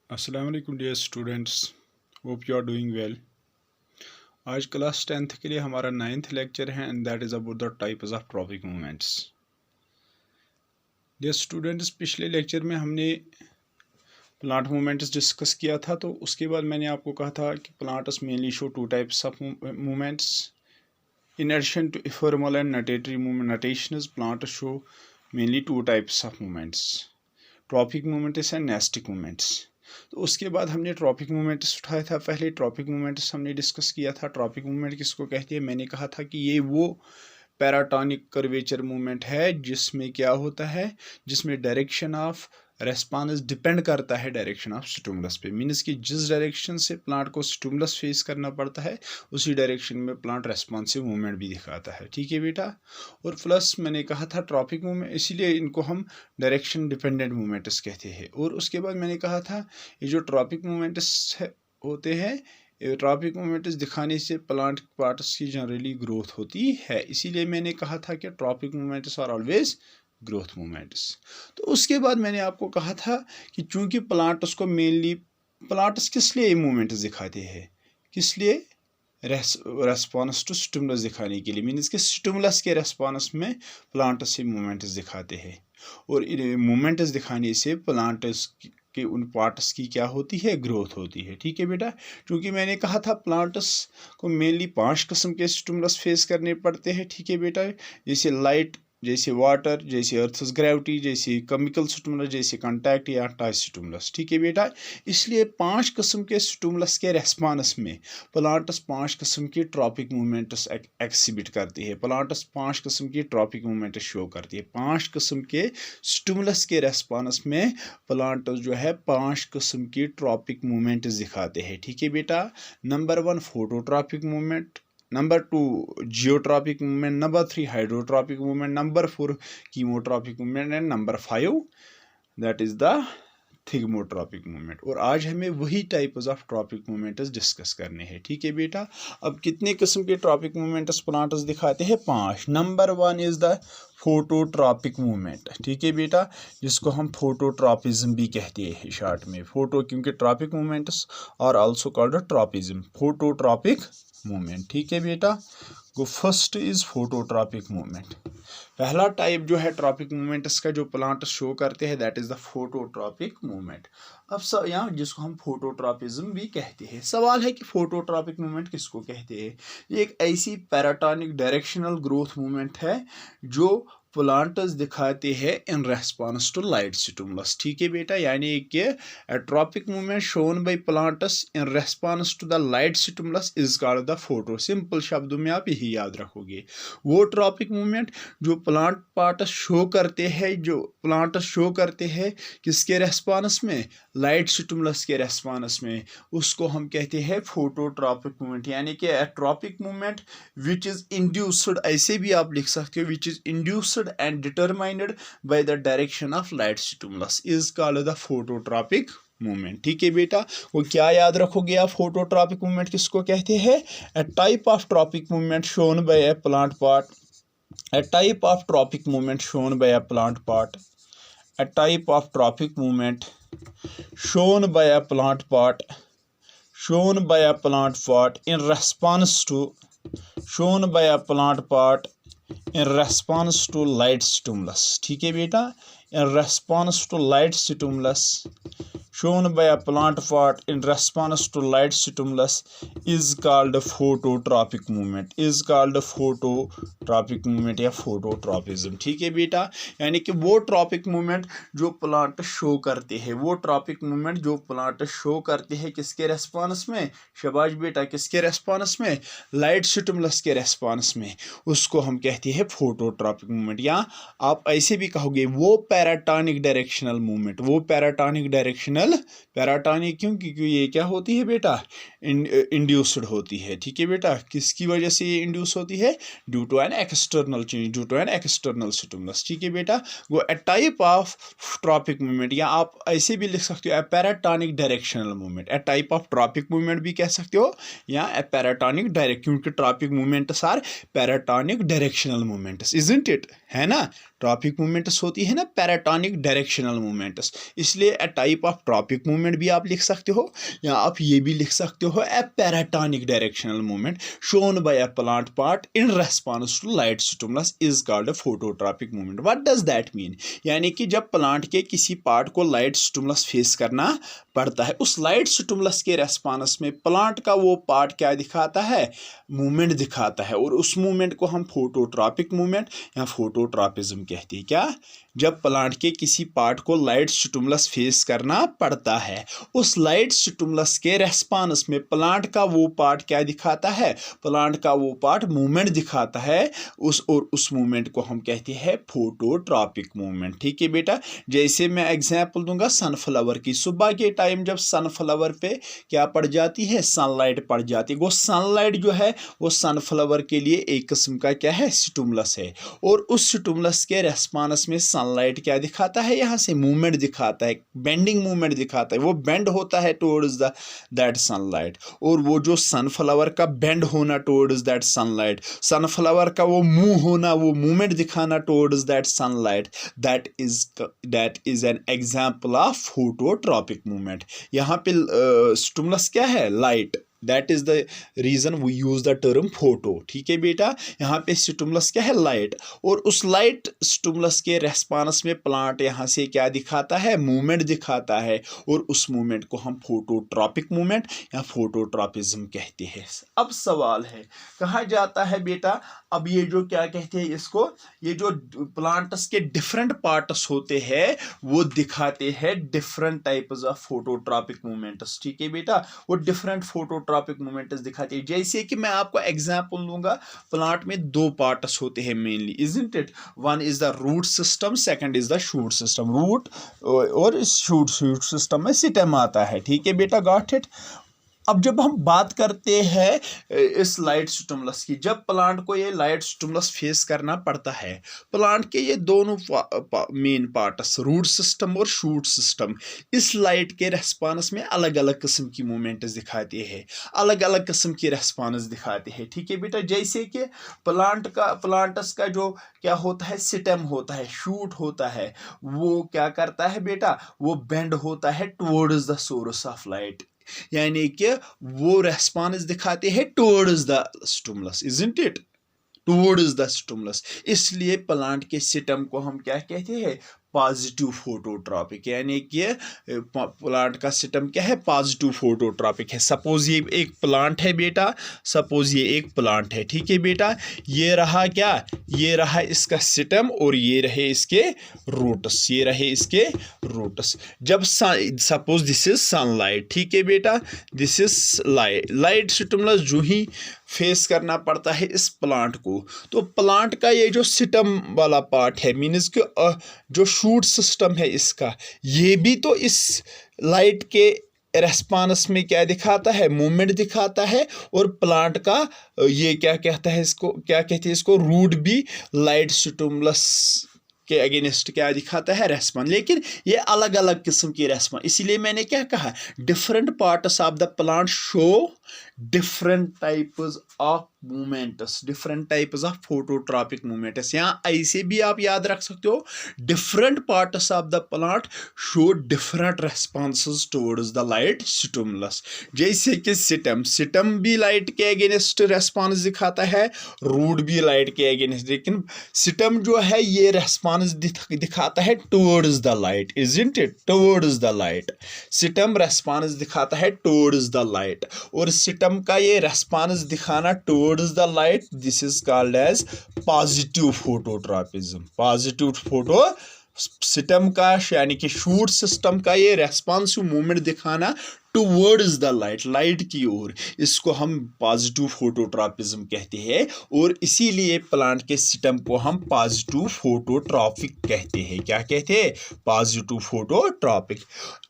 अस्सलाम वालेकुम dear students, hope you are doing well. आज क्लास 10th के लिए हमारा 9th लेक्चर है and that is about the types of tropic movements. Dear students, पिछले लेक्चर में हमने प्लांट मूवमेंट्स डिस्कस किया था, तो उसके बाद मैंने आपको कहा था कि plants mainly show two types of movements in addition to informal and nutatory nutations. Plants show mainly two types of movements, tropic movements and nastic movements. तो उसके बाद हमने ट्रॉपिक मूवमेंट्स उठाया था। पहले ट्रॉपिक मूवमेंट्स हमने डिस्कस किया था। ट्रॉपिक मूवमेंट किसको कहती है? मैंने कहा था कि ये वो पैराटॉनिक कर्वेचर मूवमेंट है जिसमें क्या होता है, जिसमें डायरेक्शन ऑफ रेस्पॉन्स डिपेंड करता है डायरेक्शन ऑफ स्टिमुलस पे। मीन्स कि जिस डायरेक्शन से प्लांट को स्टिमुलस फेस करना पड़ता है उसी डायरेक्शन में प्लांट रेस्पॉन्सिव मूवमेंट भी दिखाता है। ठीक है बेटा। और प्लस मैंने कहा था ट्रॉपिक मूवमेंट, इसीलिए इनको हम डायरेक्शन डिपेंडेंट मूवमेंट्स कहते हैं। और उसके बाद मैंने कहा था ये जो ट्रॉपिक मूवमेंट्स होते हैं, ट्रॉपिक मूवमेंट्स दिखाने से प्लांट पार्ट्स की जनरली ग्रोथ होती है। इसीलिए मैंने कहा था कि tropic movements are always growth movements. तो उसके बाद मैंने आपको कहा था कि चूंकि प्लांट्स को मेनली प्लांट्स किस लिए मूवमेंट्स दिखाते हैं, किस लिए? रेस्पॉन्स टू स्टिमुलस दिखाने के लिए। मीन्स कि स्टिमुलस के रेस्पॉन्स में प्लांट्स से मूवमेंट्स दिखाते हैं, और मूवमेंट्स दिखाने से प्लांट्स के उन पार्ट्स की क्या होती है? ग्रोथ होती है। ठीक है बेटा। क्योंकि मैंने कहा था प्लांट्स को मेनली 5 किस्म के स्टिमुलस फेस करने पड़ते हैं। ठीक है बेटा। जैसे लाइट, जैसे वाटर, जैसे अर्थस ग्रेविटी, जैसे केमिकल स्टिमुलस, जैसे कांटेक्ट या टच स्टिमुलस। ठीक है बेटा। इसलिए 5 किस्म के स्टिमुलस के रेस्पॉन्स में प्लांट्स 5 किस्म की ट्रॉपिक मूवमेंट्स एक्सिबिट करती है। प्लांट्स 5 किस्म की ट्रॉपिक मूवमेंट्स शो करती है। 5 किस्म के स्टिमुलस के रेस्पॉन्स में प्लांट्स जो है 5 किस्म की ट्रॉपिक मूवमेंट्स दिखाते हैं। ठीक है बेटा। Number 1 phototropic movement, number 2 geotropic movement, number 3 hydrotropic movement, number 4 chemotropic movement and number 5 that is the thigmotropic movement. और आज हमें वही types of tropic movements discuss करने हैं। ठीक है बेटा। अब कितने किस्म के ट्रॉपिक मूवमेंट्स प्लांट्स दिखाते हैं? 5। Number 1 is the phototropic movement. ठीक है बेटा, जिसको हम फोटोट्रॉपिज्म भी कहते हैं शॉर्ट में। फोटो, क्योंकि tropic movements are also called tropism, phototropic movement. ठीक है बेटा। Go first is phototropic movement. पहला टाइप जो है ट्रॉपिक मूवमेंट्स का जो प्लांट्स शो करते हैं that is the phototropic movement. अब यहाँ जिसको हम फोटोट्रॉपिज्म भी कहते हैं। सवाल है कि फोटोट्रॉपिक मूवमेंट किसको कहते हैं? ये एक ऐसी पैराटॉनिक डायरेक्शनल ग्रोथ मूवमेंट है जो प्लांट्स दिखाते हैं in response to light stimulus. ठीक है बेटा। यानी कि tropic movement shown by plants in response to the light stimulus is called the photo. Simple शब्दों में आप यही याद रखोगे। वो ट्रॉपिक मूवमेंट जो प्लांट पार्ट्स शो करते हैं, जो प्लांट्स शो करते हैं किसके रेस्पॉन्स में? लाइट स्टिमुलस के रेस्पॉन्स में, उसको हम कहते हैं फोटोट्रॉपिक मूवमेंट। यानी कि tropic movement which is induced, ऐसे भी आप लिख सकते हो, which is induced and determined by the direction of light stimulus is called the phototropic movement। ठीक है बेटा। वो क्या याद रखोगे आप? फोटोट्रॉपिक मूवमेंट किसको कहते हैं? a type of tropic movement shown by a plant part, a type of tropic movement shown by a plant part, a type of tropic movement shown by a plant part, shown by a plant part in response to, shown by a plant part in response to light stimulus। ठीक है बेटा। in response to light stimulus shown by a plant part in response to light stimulus is called phototropic movement, is called phototropic movement या phototropism। ठीक है बेटा। यानी कि वो ट्रॉपिक मूवमेंट जो प्लांट शो करते हैं, वो ट्रॉपिक मूवमेंट जो प्लांट शो करते हैं किसके रेस्पॉन्स में? शाबाश बेटा, किसके रेस्पॉन्स में? लाइट स्टिमुलस के रेस्पॉन्स में, उसको हम कहते हैं फोटोट्रॉपिक मूवमेंट। या आप ऐसे भी कहोगे वो पैराटॉनिक डायरेक्शनल मूवमेंट, वो पैराटॉनिक डायरेक्शनल, पैराटॉनिक क्यों? क्योंकि ये क्या होती है बेटा? इंड्यूस्ड होती है। ठीक है बेटा। किसकी वजह से ये इंड्यूस होती है? Due to an external change, due to an external stimulus. ठीक है बेटा। वो a type of tropic movement, या आप ऐसे भी लिख सकते हो paratonic directional movement. A type of tropic movement भी कह सकते हो, या ए पैराटॉनिक डायरेक्ट, क्योंकि tropic movements are paratonic directional movements, isn't it? है ना। ट्रॉपिक मूवमेंट्स होती है ना पैराटॉनिक डायरेक्शनल मूवमेंट्स, इसलिए ए टाइप ऑफ फोटोट्रॉपिक मूवमेंट भी आप लिख सकते हो, या आप ये भी लिख सकते हो a paratonic directional movement shown by a plant part in response to light stimulus is called a phototropic movement. What does that mean? यानी कि जब प्लांट के किसी पार्ट को लाइट स्टिमुलस फेस करना पड़ता है, उस लाइट स्टिमुलस के रेस्पॉन्स में प्लांट का वो पार्ट क्या दिखाता है, मूवमेंट दिखाता है, और उस मूवमेंट को हम फोटोट्रॉपिक मूवमेंट या फोटोट्रॉपिज्म कहते हैं। क्या? जब प्लांट के किसी पार्ट को लाइट स्टिमुलस फेस करना पड़ता है, उस लाइट स्टिमुलस के रेस्पॉन्स में प्लांट का वो पार्ट क्या दिखाता है, प्लांट का वो पार्ट मूवमेंट दिखाता है, उस मूवमेंट को हम कहते हैं फोटोट्रॉपिक मूवमेंट। ठीक है बेटा, जैसे मैं एग्जांपल दूंगा सनफ्लावर की। सुबह के टाइम जब सनफ्लावर पे क्या पड़ जाती है, सनलाइट पड़ जाती है। वो सनलाइट जो है वो सनफ्लावर के लिए एक किस्म का क्या है, स्टिमुलस है, और उस स्टिमुलस के रेस्पॉन्स में सनलाइट क्या दिखाता है, यहाँ से मूवमेंट दिखाता है, बेंडिंग मूवमेंट दिखाता है, वो बेंड होता है टुवर्ड्स दैट सनलाइट। और वो जो सनफ्लावर का बेंड होना टुवर्ड्स दैट सनलाइट, सनफ्लावर का वो मूव होना, वो मूवमेंट दिखाना towards that sunlight, that is an example of phototropic movement. यहाँ पे स्टिमुलस क्या है, light. That is the reason we use the term photo. ठीक है बेटा, यहाँ पे स्टिमुलस क्या है, लाइट, और उस लाइट स्टिमुलस के रेस्पॉन्स में प्लांट यहाँ से क्या दिखाता है, मूवमेंट दिखाता है, और उस मूवमेंट को हम फोटोट्रॉपिक मूवमेंट या फोटोट्रॉपिज्म कहते हैं। अब सवाल है, कहा जाता है बेटा, अब ये जो क्या कहते हैं इसको, ये जो प्लांट्स के डिफरेंट पार्ट्स होते हैं वो दिखाते हैं different types of phototropic movements. ठीक है बेटा, वो डिफरेंट फोटोट्रॉपिक मूवमेंट्स दिखाते हैं। जैसे कि मैं आपको एग्जांपल दूंगा, प्लांट में दो पार्ट्स होते हैं mainly, isn't it? One is the root system, second is the shoot system. Root और शूट सिस्टम में स्टेम आता है। ठीक है बेटा, गॉट इट? अब जब हम बात करते हैं इस लाइट स्टिमुलस की, जब प्लांट को ये लाइट स्टिमुलस फेस करना पड़ता है, प्लांट के ये दोनों मेन पार्ट्स, रूट सिस्टम और शूट सिस्टम, इस लाइट के रेस्पॉन्स में अलग अलग किस्म की मूवमेंट्स दिखाते हैं, अलग अलग किस्म की रेस्पॉन्स दिखाते हैं। ठीक है बेटा, जैसे कि प्लांट्स का जो क्या होता है, स्टेम होता है, शूट होता है, वो क्या करता है बेटा, वो बेंड होता है towards the source of light, यानी कि वो रेस्पॉन्स दिखाते हैं towards the stimulus, isn't it? Towards the stimulus. इसलिए प्लांट के स्टेम को हम क्या कहते हैं, पॉजिटिव फोटोट्रॉपिक, यानी कि प्लांट का सिस्टम क्या है, पॉजिटिव फोटोट्रॉपिक है। सपोज ये एक प्लांट है बेटा, सपोज ये एक प्लांट है। ठीक है बेटा, ये रहा क्या, ये रहा इसका सिस्टम, और ये रहे इसके रूट्स, ये रहे इसके रूट्स। जब सपोज दिस इज सनलाइट, ठीक है बेटा, दिस इज लाइट स्टिमुलस जो ही फेस करना पड़ता है इस प्लांट को, तो प्लांट का ये जो सिस्टम वाला पार्ट है, मीन्स कि जो शूट सिस्टम है इसका, ये भी तो इस लाइट के रेस्पॉन्स में क्या दिखाता है, मूवमेंट दिखाता है, और प्लांट का ये क्या कहता है इसको, क्या कहते हैं इसको, रूट भी लाइट स्टिमुलस के अगेंस्ट क्या दिखाता है, रेस्पॉन्स। लेकिन ये अलग अलग किस्म की रेस्पॉन्स, इसीलिए मैंने क्या कहा, different parts of the plant show different types of movements, different types of phototropic movements. यहाँ ऐसे भी आप याद रख सकते हो, different parts of the plant show different responses towards the light stimulus. जैसे कि सिस्टम भी लाइट के अगेंस्ट रेस्पॉन्स दिखाता है, रूट भी लाइट के अगेंस्ट, लेकिन सिस्टम जो है ये रेस्पॉन्स दिखाता है towards the light, isn't it? Towards the light. System response दिखाता है टुवर्ड्स द लाइट, और सिस्टम का ये रेस्पॉन्स दिखाना towards the light, this is called as positive phototropism. Positive photo system का यानी कि शूट सिस्टम का ये रेस्पॉन्सिव मूवमेंट दिखाना टुवर्ड्स द लाइट, लाइट की ओर, इसको हम पॉजिटिव फोटोट्रॉपिज्म कहते हैं, और इसीलिए प्लांट के सिस्टम को हम पॉजिटिव फोटोट्रॉपिक कहते हैं। क्या कहते हैं? Positive phototropic.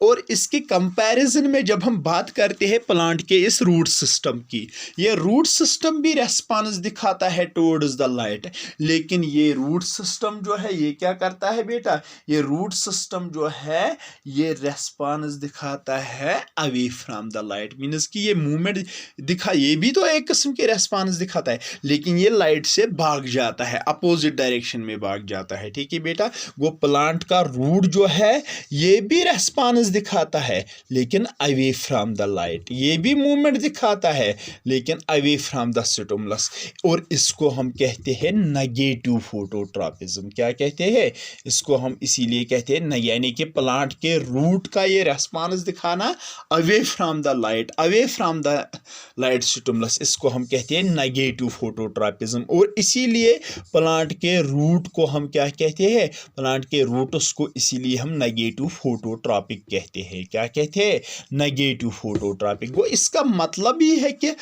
और इसके कंपैरिजन में जब हम बात करते हैं प्लांट के इस रूट सिस्टम की, ये रूट सिस्टम भी रेस्पॉन्स दिखाता है टुवर्ड्स द लाइट, लेकिन ये रूट सिस्टम जो है ये क्या करता है बेटा, ये रूट सिस्टम जो है ये रेस्पॉन्स दिखाता है away from the light, means कि ये मूवमेंट दिखा, ये भी तो एक किस्म के रेस्पॉन्स दिखाता है, लेकिन ये लाइट से भाग जाता है, अपोजिट डायरेक्शन में भाग जाता है। ठीक है बेटा, वो प्लांट का रूट जो है ये भी रेस्पॉन्स दिखाता है लेकिन अवे फ्रॉम द लाइट, ये भी मूवमेंट दिखाता है लेकिन अवे फ्रॉम द स्टिमुलस, और इसको हम कहते हैं नेगेटिव फोटोट्रॉपिज्म। क्या कहते हैं इसको हम? इसीलिए कहते हैं यानी कि प्लांट के रूट का ये रेस्पॉन्स दिखाना away from the light, away from the light stimulus, इसको हम कहते हैं नेगेटिव फोटोट्रॉपिज्म। और इसीलिए प्लांट के रूट को हम क्या कहते हैं? प्लांट के रूट्स को इसीलिए हम नेगेटिव फोटोट्रॉपिक कहते हैं। क्या कहते हैं? Negative phototropic. वो इसका मतलब ही है कि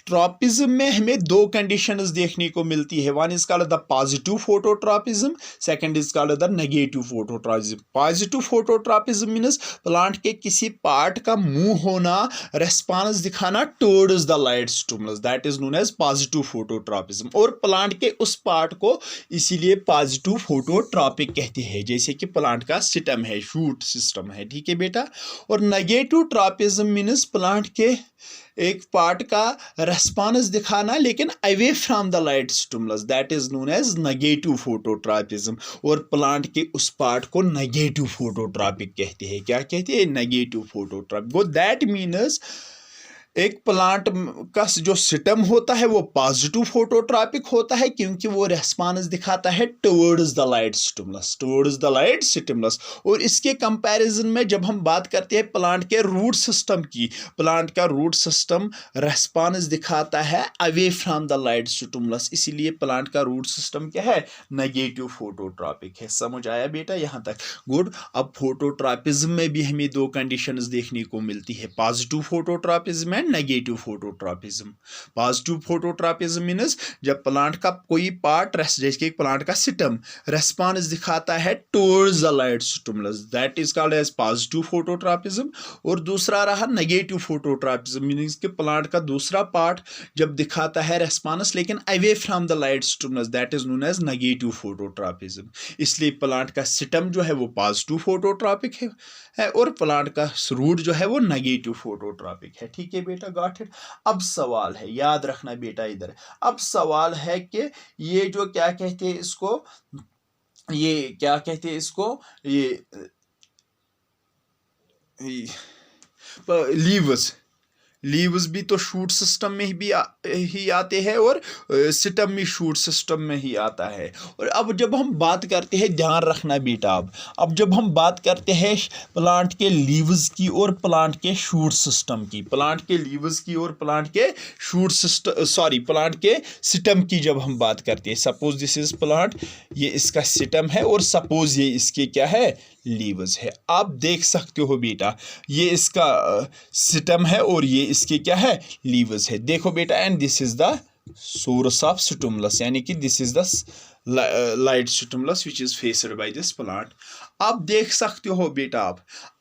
ट्रॉपिज्म में हमें दो कंडीशंस देखने को मिलती है, one is called the positive phototropism, second is called the negative phototropism. Positive phototropism means plant के किसी पार्ट का मूव होना, रेस्पॉन्स दिखाना towards the light stimulus, that is known as positive phototropism. और प्लांट के उस पार्ट को इसीलिए पॉजिटिव फोटोट्रॉपिक कहते हैं, जैसे कि प्लांट का स्टेम है, शूट सिस्टम है। ठीक है बेटा। और नेगेटिव ट्रॉपिज्म मींस प्लांट के एक पार्ट का रेस्पॉन्स दिखाना लेकिन away from the light stimulus, that is known as negative phototropism. और प्लांट के उस पार्ट को नेगेटिव फोटोट्रॉपिक कहते हैं। क्या कहते हैं? Negative phototropic. वो दैट मीन्स एक प्लांट का जो सिस्टम होता है वो पॉजिटिव फोटोट्रॉपिक होता है क्योंकि वो रेस्पॉन्स दिखाता है towards the light stimulus, towards the light stimulus. और इसके कंपैरिजन में जब हम बात करते हैं प्लांट के रूट सिस्टम की, प्लांट का रूट सिस्टम रेस्पॉन्स दिखाता है away from the light stimulus, इसीलिए प्लांट का रूट सिस्टम क्या है? नेगेटिव फोटोट्रॉपिक है। समझ आया बेटा यहाँ तक? गुड। अब फोटोट्रॉपिज्म में भी हमें दो कंडीशंस देखने को मिलती है, positive phototropism, negative phototropism. Positive phototropism means जब प्लांट का कोई पार्ट, जैसे प्लांट का सिस्टम रेस्पॉन्स दिखाता है towards the light stimulus, that is called as positive phototropism. और दूसरा रहा नेगेटिव फोटोट्रॉपिज्म मींस कि प्लांट का दूसरा पार्ट जब दिखाता है रेस्पॉन्स लेकिन away from the light stimulus, that is known as negative phototropism. इसलिए प्लांट का सिस्टम जो है वो पॉजिटिव फोटोट्रॉपिक है और प्लांट का रूट जो है वो नेगेटिव फोटोट्रॉपिक है। ठीक है बेटा, गॉट इट। अब सवाल है, याद रखना बेटा इधर, अब सवाल है कि ये जो क्या कहते हैं इसको, ये क्या कहते हैं इसको, ये लीव्स भी तो शूट सिस्टम में ही आते हैं और सिस्टम भी शूट सिस्टम में ही आता है। और अब जब हम बात करते हैं, ध्यान रखना बेटा, अब जब हम बात करते हैं प्लांट के लीव्स की और प्लांट के शूट सिस्टम की, प्लांट के लीव्स की और प्लांट के शूट सिस्टम, प्लांट के सिस्टम की जब हम बात करते हैं, सपोज दिस इज प्लांट, ये इसका सिस्टम है और सपोज ये इसके क्या है? लीव्स है। आप देख सकते हो बेटा ये इसका सिस्टम है और ये इसके क्या है? लीव्स है। देखो बेटा, and this is the source of stimulus, यानी कि this is the light stimulus which is faced by this plant. आप देख सकते हो बेटा,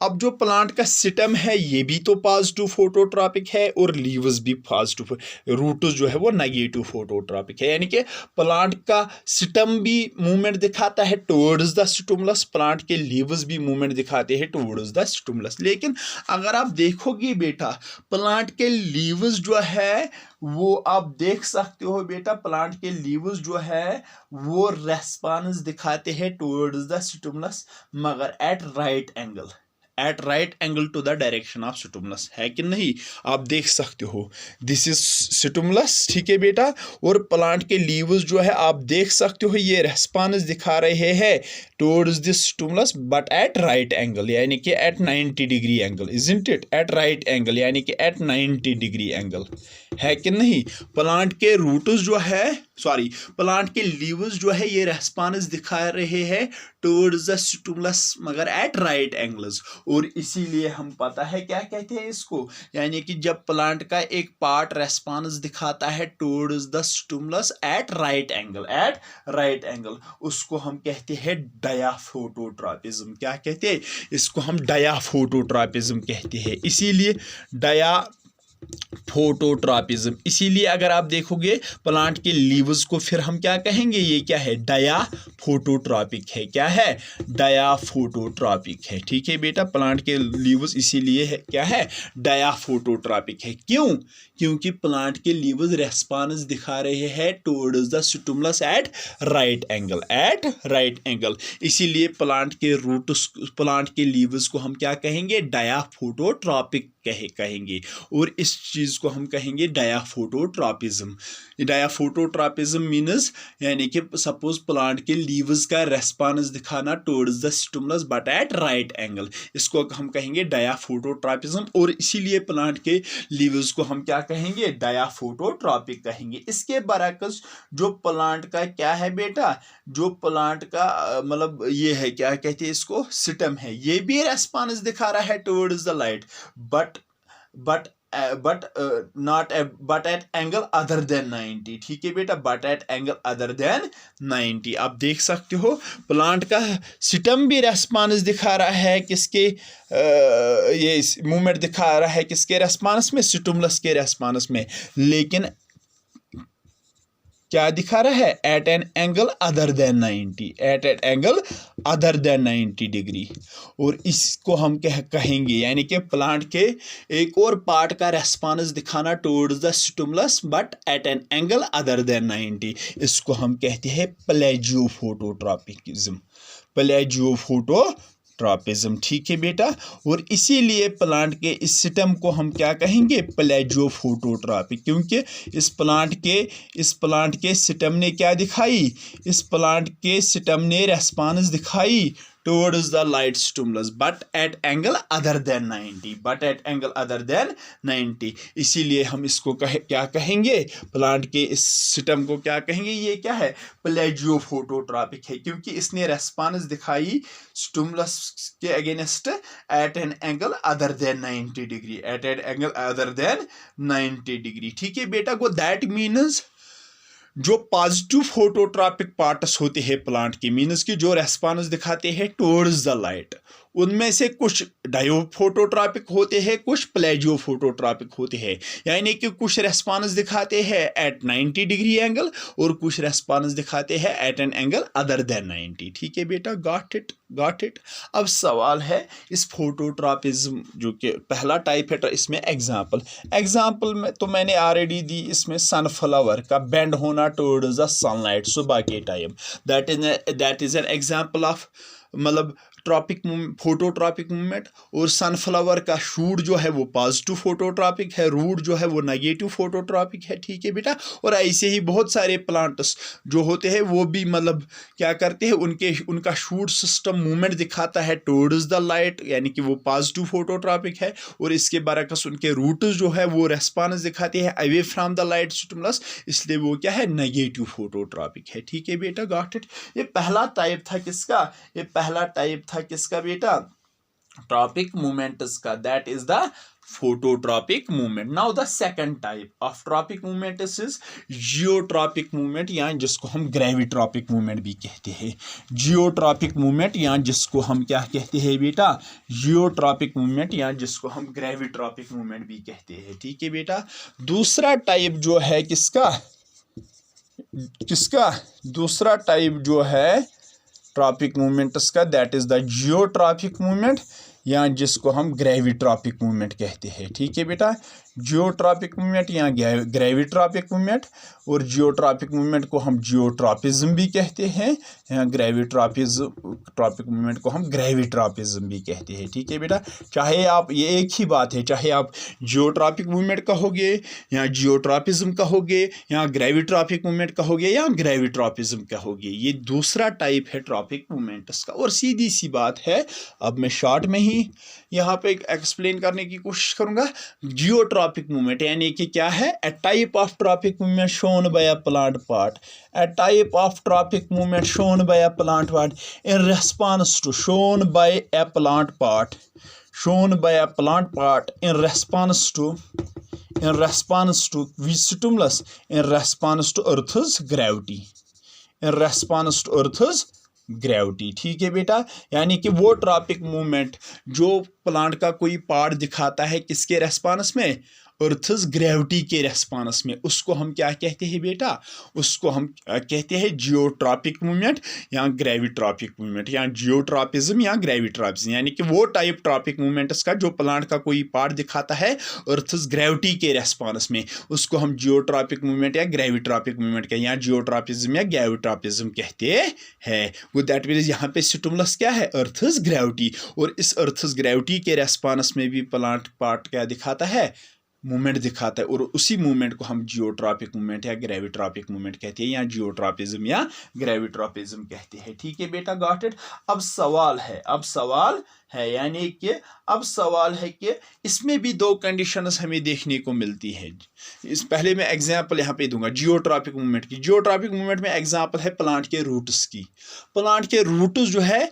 अब जो प्लांट का सिस्टम है ये भी तो पॉजिटिव फोटोट्रॉपिक है और लीव्स भी पॉजिटिव, रूट्स जो है वो नेगेटिव फोटोट्रॉपिक है, यानी कि प्लांट का सिस्टम भी मूवमेंट दिखाता है टुवर्ड्स द स्टिमुलस, प्लांट के लीव्स भी मूवमेंट दिखाते हैं टुवर्ड्स द स्टिमुलस। लेकिन अगर आप देखोगे बेटा, प्लांट के लीव्स जो है वो आप देख सकते हो बेटा, प्लांट के लीव्स जो है वो रेस्पॉन्स दिखाते हैं टुवर्ड्स द स्टिमुलस, मगर at right angle to the direction of stimulus, है कि नहीं? आप देख सकते हो दिस इज स्टिमुलस, ठीक है बेटा, और प्लांट के लीव्स जो है आप देख सकते हो ये रेस्पॉन्स दिखा रहे हैं towards this stimulus but at right angle, यानी कि at 90 degree angle, isn't it? At right angle यानी कि एट 90 डिग्री एंगल, है कि नहीं? प्लांट के रूट्स जो है, प्लांट के लीव्स जो है ये रेस्पॉन्स दिखा रहे हैं टुवर्ड्स द स्टिमुलस मगर एट राइट एंगल्स, और इसीलिए हम पता है क्या कहते हैं इसको, यानी कि जब प्लांट का एक पार्ट रेस्पॉन्स दिखाता है towards the stimulus at right angle, उसको हम कहते हैं डायाफोटोट्रॉपिज्म। क्या कहते हैं इसको? हम डायाफोटोट्रॉपिज्म कहते हैं। इसीलिए फोटोट्रॉपिज्म। इसीलिए अगर आप देखोगे प्लांट के लीव्स को फिर हम क्या कहेंगे, ये क्या है, डायाफोटोट्रॉपिक है। क्या है, डायाफोटोट्रॉपिक है। ठीक है बेटा, प्लांट के लीव्स इसीलिए है क्या है, डायाफोटोट्रॉपिक है। क्यों, क्योंकि प्लांट के लीव्स रेस्पॉन्स दिखा रहे हैं towards the stimulus at right angle. इसीलिए प्लांट के रूट्स, प्लांट के लीव्स को हम क्या कहेंगे, डायाफोटोट्रॉपिक कहेंगे। और इस चीज़ को हम कहेंगे डायाफोटोट्रॉपिज्म। डायाफोटोट्रॉपिज्म मीन्स यानी कि सपोज प्लांट के लीव्स का रेस्पॉन्स दिखाना towards the stimulus but at right angle, इसको हम कहेंगे डायाफोटोट्रॉपिज्म। और इसीलिए प्लांट के लीव्स को हम क्या कहेंगे, डायाफोटोट्रॉपिक कहेंगे। इसके बरअक्स जो प्लांट का क्या है बेटा, जो प्लांट का मतलब ये है, क्या कहते हैं इसको, स्टेम है, ये भी रेस्पॉन्स दिखा रहा है towards the light but at angle other than 90। ठीक है बेटा, but at angle other than 90। आप देख सकते हो प्लांट का स्टेम भी रेस्पॉन्स दिखा रहा है किसके, ये मूवमेंट दिखा रहा है किसके रेस्पॉन्स में, स्टिमुलस के रेस्पॉन्स में, लेकिन क्या दिखा रहा है, at an angle other than 90, at an angle other than 90 degree. और इसको हम कहेंगे यानी कि प्लांट के एक और पार्ट का रेस्पॉन्स दिखाना towards the stimulus but eight an angle other than 90, इसको हम कहते हैं प्लेजियोफोटोट्रॉपिज्म, प्लेजियोफोटोट्रॉपिज्म। ठीक है बेटा, और इसीलिए प्लांट के इस सिस्टम को हम क्या कहेंगे, प्लेजियोफोटोट्रॉपिक, क्योंकि इस प्लांट के सिस्टम ने क्या दिखाई, इस प्लांट के सिस्टम ने रेस्पॉन्स दिखाई towards the light stimulus but at angle other than 90। इसीलिए हम इसको क्या कहेंगे, प्लांट के इस सिस्टम को क्या कहेंगे, ये क्या है, प्लेजियोफोटोट्रॉपिक है, क्योंकि इसने रेस्पॉन्स दिखाई स्टिमुलस के against at an angle other than 90 degree, at an angle other than 90 degree. ठीक है बेटा, को दैट मीन्स जो पॉजिटिव फोटोट्रॉपिक पार्ट्स होते हैं प्लांट के, मीन्स कि जो रेस्पॉन्स दिखाते हैं टुवर्ड्स द लाइट, उनमें से कुछ डायोफोटोट्रॉपिक होते हैं, कुछ प्लेजियोफोटोट्रॉपिक होते हैं, यानी कि कुछ रेस्पॉन्स दिखाते हैं एट 90 डिग्री एंगल और कुछ रेस्पॉन्स दिखाते हैं at an angle other than 90। ठीक है बेटा, गॉट इट। अब सवाल है इस फोटोट्रॉपिज्म जो कि पहला टाइप है, तो इसमें एग्जाम्पल में तो मैंने ऑलरेडी दी, इसमें सनफ्लावर का बेंड होना टुवर्ड्स द सनलाइट सुबह के time, that is an example of मतलब फोटोट्रॉपिक मूवमेंट। और सनफ्लावर का शूट जो है वो पॉजिटिव फोटोट्रॉपिक है, रूट जो है वो नेगेटिव फोटोट्रॉपिक है। ठीक है बेटा, और ऐसे ही बहुत सारे प्लांट्स जो होते हैं वो भी मतलब क्या करते हैं, उनका शूट सिस्टम मूवमेंट दिखाता है टुवर्ड्स द लाइट, यानी कि वो पॉजिटिव फोटोट्रॉपिक है, और इसके बरअक्स उनके रूट्स जो है वो रेस्पॉन्स दिखाते हैं away from the light stimulus, इसलिए वो क्या है, नेगेटिव फोटोट्रॉपिक है। ठीक है बेटा, गॉट इट। ये पहला टाइप था किसका, ये पहला टाइप था किसका बेटा, ट्रॉपिक मूवमेंट्स का, that is the phototropic movement. Now the second type of tropic movement is geotropic movement, या जिसको हम ग्रेविट्रॉपिक मूवमेंट भी कहते हैं। जियोट्रॉपिक मूवमेंट, या जिसको हम क्या कहते हैं बेटा, जियोट्रॉपिक मूवमेंट, या जिसको हम ग्रेविट्रॉपिक मूवमेंट भी कहते हैं। ठीक है बेटा, दूसरा टाइप जो है किसका दूसरा टाइप जो है ट्रॉपिक मूवमेंट्स का, that is the geotropic movement, या जिसको हम ग्रेविट्रॉपिक मूवमेंट कहते हैं। ठीक है बेटा, जियोट्रॉपिक मूवमेंट या ग्रेविट्रॉपिक मूवमेंट, और जियोट्रॉपिक मूवमेंट को हम जियोट्रॉपिज्म भी कहते हैं, या ट्रॉपिक मूवमेंट को हम ग्रेविट्रॉपिज्म भी कहते हैं। ठीक है बेटा, चाहे आप, ये एक ही बात है, चाहे आप जियोट्रॉपिक मूवमेंट कहोगे या जियोट्रॉपिज्म कहोगे या ग्रेविट्रॉपिक मूवमेंट कहोगे या ग्रेविट्रॉपिज्म कहोगे, ये दूसरा टाइप है ट्रॉपिक मूवमेंट्स का। और सीधी सी बात है, अब मैं शॉर्ट में ही यहाँ पे एक्सप्लेन करने की कोशिश करूंगा। जियोट्रॉपिक मूवमेंट यानी कि क्या है, a type of tropic movement shown by a plant part, a type of tropic movement shown by a plant part in response to, shown by a plant part, shown by a plant part in response to which stimulus, in response to earth's gravity, in response to earth's gravity. ठीक है बेटा, यानी कि वो tropic movement जो plant का कोई part दिखाता है किसके रेस्पॉन्स में, अर्थस ग्रेविटी के रेस्पॉन्स में, उसको हम क्या कहते हैं बेटा, उसको हम कहते हैं जियोट्रॉपिक मूवमेंट या ग्रेविट्रॉपिक मूवमेंट या जियोट्रॉपिज्म या ग्रेविट्रॉपिज्म, यानी कि वो टाइप ट्रॉपिक मूवमेंट्स का जो प्लांट का कोई पार्ट दिखाता है अर्थस ग्रेविटी के रेस्पॉन्स में, उसको हम जियोट्रॉपिक मूवमेंट या ग्रेविट्रॉपिक मूवमेंट कहते हैं या जियोट्रॉपिज्म या ग्रेविट्रॉपिज्म कहते हैं। वो दैट मीन्स यहाँ पे स्टिमुलस क्या है, अर्थस ग्रेविटी, और इस अर्थस ग्रेविटी के रेस्पॉन्स में भी प्लांट पार्ट क्या दिखाता है, मूवमेंट दिखाता है, और उसी मूवमेंट को हम जियोट्रॉपिक मूवमेंट या ग्रेविट्रॉपिक मूवमेंट कहते हैं या जियोट्रॉपिज्म या ग्रेविट्रॉपिज्म कहते हैं। ठीक है बेटा, गॉट इट। अब सवाल है यानी कि अब सवाल है कि इसमें भी दो कंडीशंस हमें देखने को मिलती है। इस पहले मैं एग्जांपल यहाँ पे दूंगा जियोट्रॉपिक मूवमेंट की। जियोट्रॉपिक मूवमेंट में एग्जांपल है प्लांट के रूट्स की। प्लांट के रूट्स जो है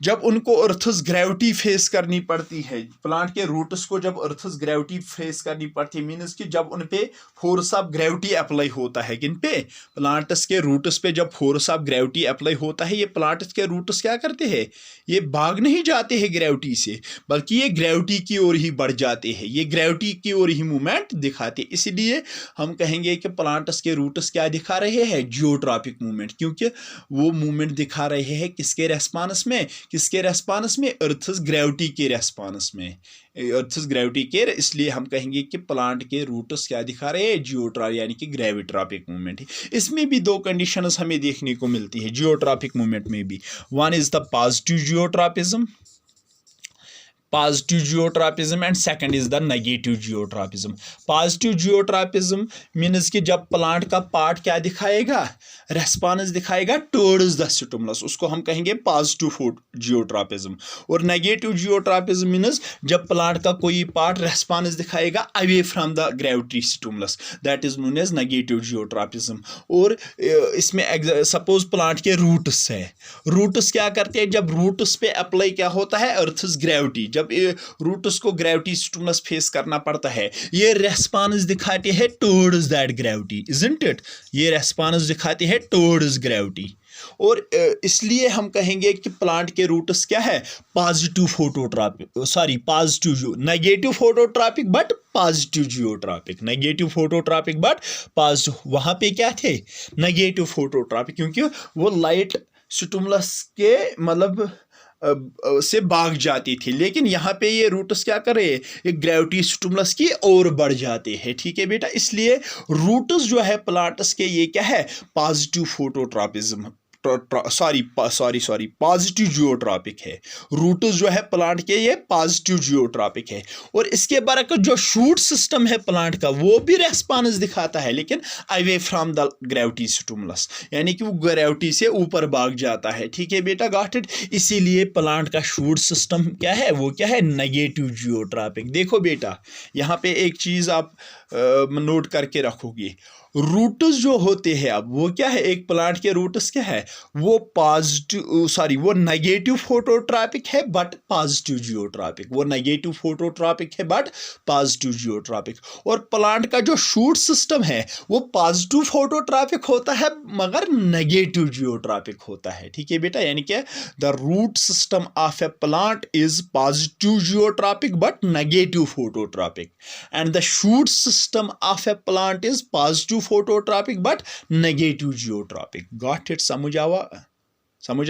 जब उनको अर्थस ग्रेविटी फेस करनी पड़ती है, प्लांट के रूट्स को जब अर्थस ग्रेविटी फेस करनी पड़ती है, मीन्स कि जब उन पे फोर्स ऑफ ग्रेविटी अप्लाई होता है, किन पे, प्लांट्स के रूट्स पे जब फोर्स ऑफ ग्रेविटी अप्लाई होता है, ये प्लांट्स के रूट्स क्या करते हैं, ये भाग नहीं जाते हैं ग्रेविटी से, बल्कि ये ग्रेविटी की ओर ही बढ़ जाते हैं, ये ग्रेविटी की ओर ही मूवमेंट दिखाते हैं। इसलिए हम कहेंगे कि प्लांट्स के रूट्स क्या दिखा रहे हैं, जियोट्रॉपिक मूवमेंट, क्योंकि वो मूवमेंट दिखा रहे हैं किसके रेस्पॉन्स में, किसके रेस्पॉन्स में, अर्थस ग्रेविटी के रेस्पॉन्स में, अर्थस ग्रेविटी के, इसलिए हम कहेंगे कि प्लांट के रूट्स क्या दिखा रहे हैं, जियोट्रॉपिक यानी कि ग्रेविट्रॉपिक मूवमेंट। इसमें भी दो कंडीशंस हमें देखने को मिलती है जियोट्रॉपिक मूवमेंट में भी। One is the positive geotropism and second is the negative geotropism. Positive geotropism means कि जब प्लांट का पार्ट क्या दिखाएगा, रेस्पॉन्स दिखाएगा टुवर्ड्स द स्टिमुलस, उसको हम कहेंगे पॉजिटिव जियोट्रॉपिज्म। और नेगेटिव जियोट्रॉपिज्म मीन्स जब प्लांट का कोई पार्ट रेस्पॉन्स दिखाएगा away from the gravity stimulus, that is known as negative geotropism. और इसमें सपोज प्लांट के रूट्स है, रूट्स क्या करते हैं, जब रूट्स पे अप्लाई क्या होता है, अर्थस ग्रेविटी, जब रूट्स को ग्रेविटी स्टिमुलस फेस करना पड़ता है, ये रेस्पॉन्स दिखाते हैं towards that gravity, isn't it, ये रेस्पॉन्स दिखाते हैं टुवर्ड्स ग्रेविटी। और इसलिए हम कहेंगे कि प्लांट के रूट्स क्या है, positive negative phototropic but positive geotropic, negative phototropic but positive. वहां पे क्या थे, नेगेटिव फोटोट्रॉपिक, क्योंकि वो लाइट स्टिमुलस के मतलब से भाग जाती थी, लेकिन यहाँ पे ये रूट्स क्या कर रहे हैं, ये ग्रेविटी स्टिमुलस की ओर बढ़ जाते हैं। ठीक है बेटा, इसलिए रूट्स जो है प्लांट्स के ये क्या है, पॉजिटिव फोटोट्रॉपिज्म पॉजिटिव जियोट्रॉपिक है। रूट्स जो है प्लांट के ये पॉजिटिव जियोट्रॉपिक है। और इसके बरक जो शूट सिस्टम है प्लांट का वो भी रेस्पॉन्स दिखाता है, लेकिन away from the gravity stimulus, यानी कि वो ग्रेविटी से ऊपर भाग जाता है। ठीक है बेटा, गॉट इट। इसीलिए प्लांट का शूट सिस्टम क्या है, वो क्या है, नेगेटिव जियोट्रॉपिक। देखो बेटा, यहाँ पे एक चीज आप नोट करके रखोगे, रूट्स जो होते हैं अब वो क्या है, एक प्लांट के रूट्स क्या है, वो वो नेगेटिव फोटोट्रॉपिक है बट पॉजिटिव जियोट्रॉपिक, वो नेगेटिव फोटोट्रॉपिक है बट पॉजिटिव जियोट्रॉपिक। और प्लांट का जो शूट सिस्टम है वो पॉजिटिव फोटोट्रॉपिक होता है मगर नेगेटिव जियोट्रॉपिक होता है। ठीक है बेटा, यानी कि the root system of a plant is positive geotropic but negative phototropic and the shoot system of a plant is positive phototropic but negative geotropic. Got it, समझ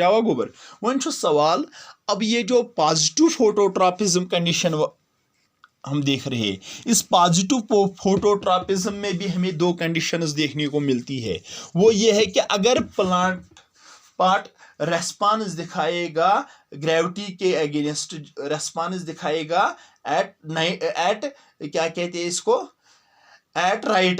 आवा गोबर। वन सवाल, अब ये जो पॉजिटिव फोटोट्रॉपिज्म कंडीशन हम देख रहे हैं, इस पॉजिटिव फोटोट्रॉपिज्म में भी हमें दो कंडीशंस देखने को मिलती है। वो ये है कि अगर प्लांट पार्ट रेस्पॉन्स दिखाएगा ग्रेविटी के अगेंस्ट, रेस्पॉन्स दिखाएगा एट क्या कहते हैं इसको, एट राइट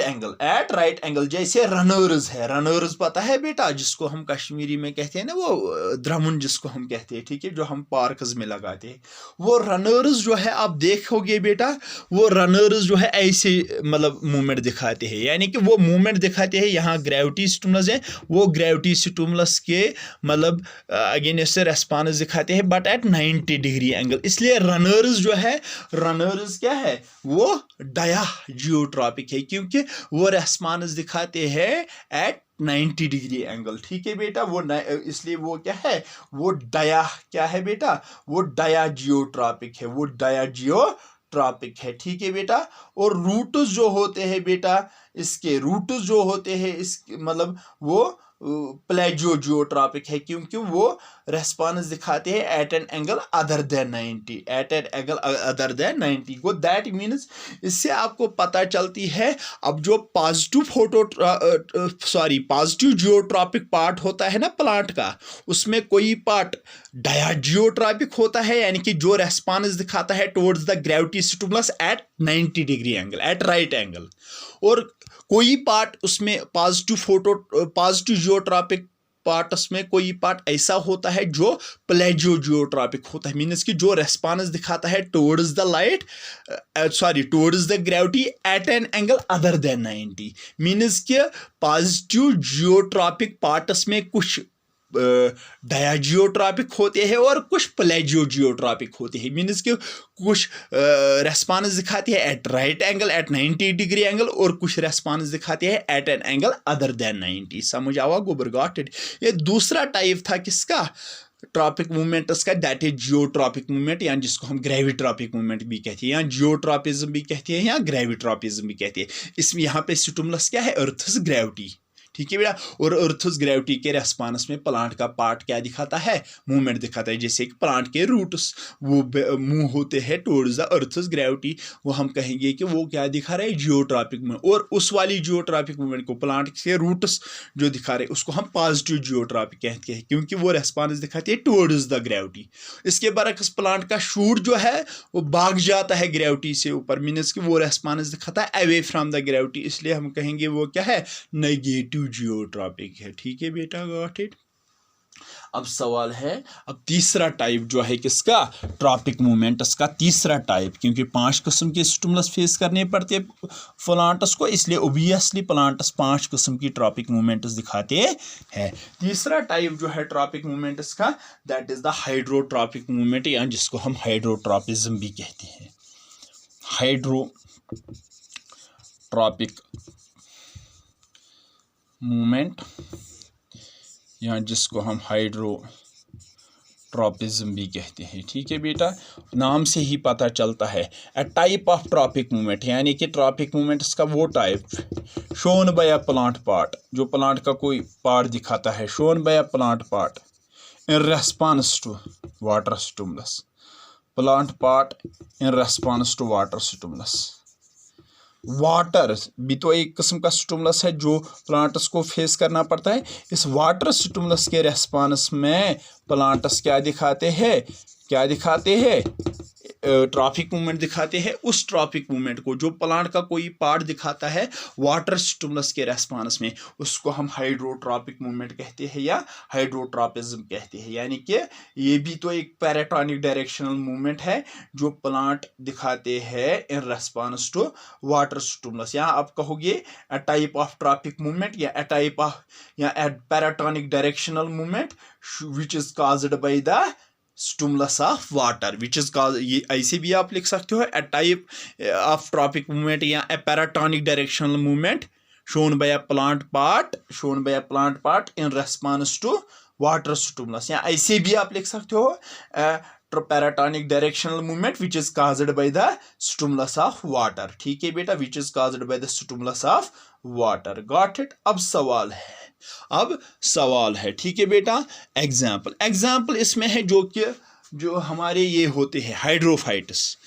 एंगल, जैसे रनर्स है, रनर्स पता है बेटा, जिसको हम कश्मीरी में कहते हैं ना, वो द्रमुन जिसको हम कहते हैं, ठीक है, जो हम पार्क्स में लगाते हैं, वो रनर्स जो है आप देखोगे बेटा, वो रनर्स जो है ऐसे मतलब मूवमेंट दिखाते हैं, यानी कि वो मूवमेंट दिखाते हैं, यहाँ ग्रेविटी स्टिमुलस है, वो ग्रेविटी स्टिमुलस के मतलब अगेंस्ट से रेस्पॉन्स दिखाते हैं बट एट 90 डिग्री एंगल। इसलिए रनर्स जो है, रनर्स क्या है, वो डाया जियोट्रॉपिक है, क्योंकि वो रेस्पॉन्स दिखाते हैं एट 90 डिग्री एंगल। ठीक है बेटा, वो इसलिए वो क्या है, वो डाया क्या है बेटा, वो डाया जियोट्रॉपिक है, वो डाया जियोट्रॉपिक ट्रॉपिक है, ठीक है बेटा। और रूट्स जो होते हैं बेटा, इसके रूट्स जो होते हैं इस मतलब वो प्लेजियोजियोट्रॉपिक है, क्योंकि वो रेस्पॉन्स दिखाते हैं at an angle other than 90, at an angle other than 90 को। दैट मीन्स इससे आपको पता चलती है अब जो पॉजिटिव जियोट्रॉपिक पार्ट होता है ना प्लांट का, उसमें कोई पार्ट डायाजियोट्रॉपिक होता है, यानी कि जो रेस्पॉन्स दिखाता है towards the gravity stimulus at 90 degree angle, at right angle. और कोई पार्ट उसमें पॉजिटिव जियोट्रॉपिक पार्ट्स में कोई पार्ट ऐसा होता है जो प्लेजियोजियोट्रॉपिक होता है, मीन्स कि जो रेस्पॉन्स दिखाता है towards the gravity eight an angle other than 90। Means कि पॉजिटिव जियोट्रॉपिक पार्ट्स में कुछ डायाजियोट्रॉपिक होते हैं और कुछ प्लेजियोजियोट्रॉपिक होते हैं, मीन्स कि कुछ रेस्पॉन्स दिखाती है at right angle at 90 degree angle और कुछ रेस्पॉन्स दिखाती है at an angle other than 90। समझ आवा गोबर गॉट इट। ये दूसरा टाइप था किसका, ट्रॉपिक मूवमेंट्स का, दैट इज जियोट्रॉपिक मूवमेंट, या जिसको हम ग्रेविट्रॉपिक मूवमेंट भी कहते हैं, या जियोट्रॉपिज्म भी कहते हैं, या ग्रेविट्रॉपिज्म भी कहते हैं। इसमें यहाँ पे स्टिमुलस क्या है, अर्थस ग्रेविटी, ठीक है बेटा। और अर्थस ग्रेविटी के रेस्पॉन्स में प्लांट का पार्ट क्या दिखाता है, मूवमेंट दिखाता है। जैसे कि प्लांट के रूट्स वो मूव होते हैं टुवर्ड्स द अर्थस ग्रेविटी, वो हम कहेंगे कि वो क्या दिखा रहे हैं, जियोट्रॉपिक मूवमेंट। और उस वाली जियोट्रॉपिक मूवमेंट को, प्लांट के रूट्स जो दिखा रहे हैं, उसको हम पॉजिटिव जियोट्रॉपिक कहते हैं, क्योंकि वो रेस्पॉन्स दिखाती है टुवर्ड्स द ग्रेविटी। इसके बरक्स प्लांट का शूट जो है वो भाग जाता है ग्रेविटी से ऊपर, मीन्स कि वो रेस्पॉन्स दिखाता है अवे फ्रॉम द ग्रेविटी, इसलिए हम कहेंगे वो क्या है, नेगेटिव जियोट्रॉपिक है, ठीक है बेटा, गॉट इट। अब सवाल है, अब तीसरा टाइप जो है किसका, ट्रॉपिक मूवमेंट्स का तीसरा टाइप, क्योंकि 5 किस्म के स्टिमुलस फेस करने पड़ते हैं प्लांट्स को, इसलिए ओबियसली प्लांट्स 5 किस्म की ट्रॉपिक मूवमेंट्स दिखाते हैं। तीसरा टाइप जो है ट्रॉपिक मूवमेंट्स का, that is the hydrotropic movement, या जिसको हम हाइड्रोट्रॉपिज्म भी कहते हैं। हाइड्रोट्रॉपिक मूवमेंट, या जिसको हम हाइड्रोट्रॉपिज्म भी कहते हैं, ठीक है बेटा। नाम से ही पता चलता है a type of tropic movement, यानी कि ट्रॉपिक मूवमेंट्स का वो type shown by a plant part, जो प्लांट का कोई पार्ट दिखाता है, shown by a plant part in response to water stimulus, plant part in response to water stimulus. Water भी तो एक किस्म का स्टिमुलस है जो प्लांट्स को फेस करना पड़ता है। इस वाटर स्टिमुलस के रेस्पॉन्स में प्लांट्स क्या दिखाते हैं, ट्रॉपिक मूवमेंट दिखाते हैं। उस ट्रॉपिक मूवमेंट को जो प्लांट का कोई पार्ट दिखाता है वाटर स्टिमुलस के रेस्पॉन्स में, उसको हम हाइड्रोट्रॉपिक मूवमेंट कहते हैं या हाइड्रोट्रॉपिज्म कहते हैं। यानी कि ये भी तो एक पैराटोनिक डायरेक्शनल मूवमेंट है जो प्लांट दिखाते हैं in response to water stimulus. यहाँ आप कहोगे a type of tropic movement या अ टाइप ऑफ या a paratonic directional movement which is caused by the stimulus of water, which is cause, ये ऐसे भी आप लिख सकते हो, a type of tropic movement या a paratonic directional movement shown by a plant part in response to water stimulus, या ऐसे भी आप लिख सकते हो paratonic directional movement which is caused by the stimulus of water, ठीक है बेटा, विच is caused by the stimulus of water, got it. अब सवाल है, ठीक है बेटा। एग्जाम्पल इसमें है जो हमारे ये होते हैं हाइड्रोफाइट्स